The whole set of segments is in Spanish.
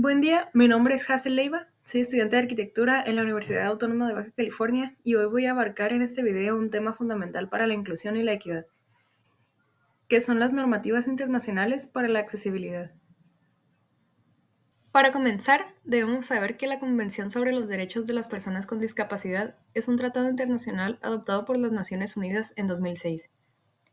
Buen día, mi nombre es Hazel Leiva, soy estudiante de arquitectura en la Universidad Autónoma de Baja California y hoy voy a abarcar en este video un tema fundamental para la inclusión y la equidad, que son las normativas internacionales para la accesibilidad. Para comenzar, debemos saber que la Convención sobre los Derechos de las Personas con Discapacidad es un tratado internacional adoptado por las Naciones Unidas en 2006.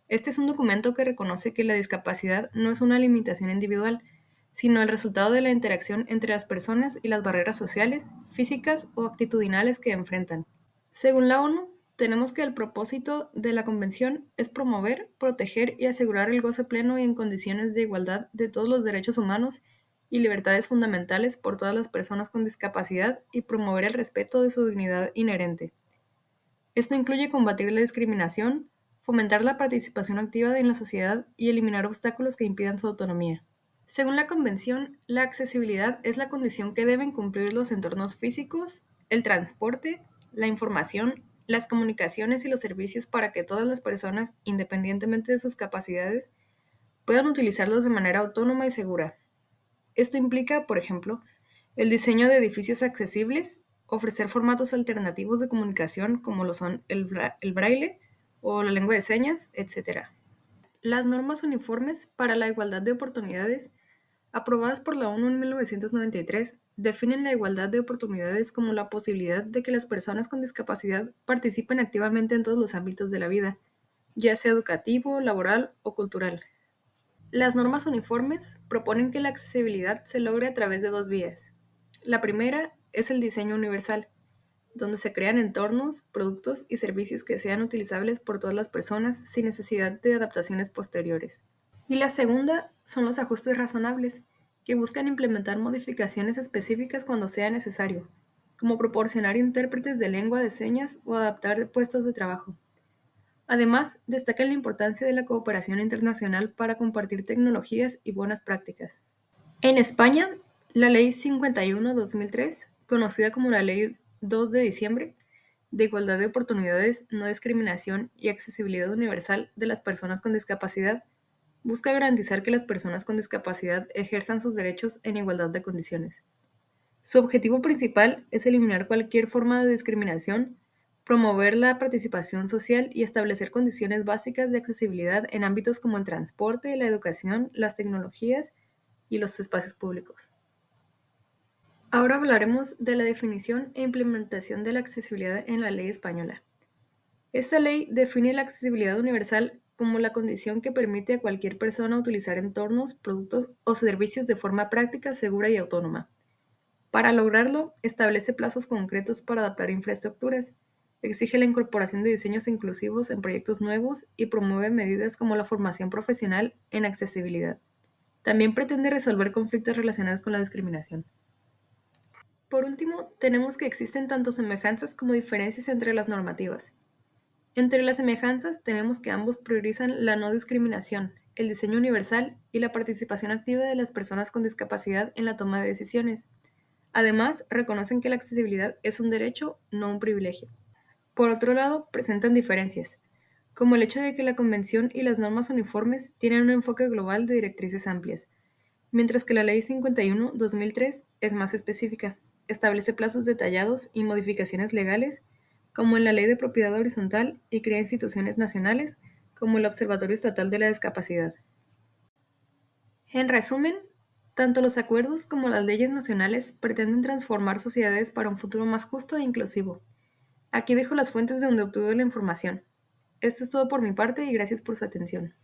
Este es un documento que reconoce que la discapacidad no es una limitación individual, sino el resultado de la interacción entre las personas y las barreras sociales, físicas o actitudinales que enfrentan. Según la ONU, tenemos que el propósito de la Convención es promover, proteger y asegurar el goce pleno y en condiciones de igualdad de todos los derechos humanos y libertades fundamentales por todas las personas con discapacidad y promover el respeto de su dignidad inherente. Esto incluye combatir la discriminación, fomentar la participación activa en la sociedad y eliminar obstáculos que impidan su autonomía. Según la Convención, la accesibilidad es la condición que deben cumplir los entornos físicos, el transporte, la información, las comunicaciones y los servicios para que todas las personas, independientemente de sus capacidades, puedan utilizarlos de manera autónoma y segura. Esto implica, por ejemplo, el diseño de edificios accesibles, ofrecer formatos alternativos de comunicación como lo son el braille o la lengua de señas, etc. Las normas uniformes para la igualdad de oportunidades, aprobadas por la ONU en 1993, definen la igualdad de oportunidades como la posibilidad de que las personas con discapacidad participen activamente en todos los ámbitos de la vida, ya sea educativo, laboral o cultural. Las normas uniformes proponen que la accesibilidad se logre a través de dos vías. La primera es el diseño universal, donde se crean entornos, productos y servicios que sean utilizables por todas las personas sin necesidad de adaptaciones posteriores. Y la segunda son los ajustes razonables, que buscan implementar modificaciones específicas cuando sea necesario, como proporcionar intérpretes de lengua de señas o adaptar puestos de trabajo. Además, destacan la importancia de la cooperación internacional para compartir tecnologías y buenas prácticas. En España, la Ley 51/2003, conocida como la Ley 2 de diciembre, de Igualdad de Oportunidades, No Discriminación y Accesibilidad Universal de las Personas con Discapacidad, busca garantizar que las personas con discapacidad ejerzan sus derechos en igualdad de condiciones. Su objetivo principal es eliminar cualquier forma de discriminación, promover la participación social y establecer condiciones básicas de accesibilidad en ámbitos como el transporte, la educación, las tecnologías y los espacios públicos. Ahora hablaremos de la definición e implementación de la accesibilidad en la ley española. Esta ley define la accesibilidad universal como la condición que permite a cualquier persona utilizar entornos, productos o servicios de forma práctica, segura y autónoma. Para lograrlo, establece plazos concretos para adaptar infraestructuras, exige la incorporación de diseños inclusivos en proyectos nuevos y promueve medidas como la formación profesional en accesibilidad. También pretende resolver conflictos relacionados con la discriminación. Por último, tenemos que existen tanto semejanzas como diferencias entre las normativas. Entre las semejanzas tenemos que ambos priorizan la no discriminación, el diseño universal y la participación activa de las personas con discapacidad en la toma de decisiones. Además, reconocen que la accesibilidad es un derecho, no un privilegio. Por otro lado, presentan diferencias, como el hecho de que la Convención y las normas uniformes tienen un enfoque global de directrices amplias, mientras que la Ley 51/2003 es más específica, establece plazos detallados y modificaciones legales, como en la Ley de Propiedad Horizontal, y crea instituciones nacionales, como el Observatorio Estatal de la Discapacidad. En resumen, tanto los acuerdos como las leyes nacionales pretenden transformar sociedades para un futuro más justo e inclusivo. Aquí dejo las fuentes de donde obtuve la información. Esto es todo por mi parte y gracias por su atención.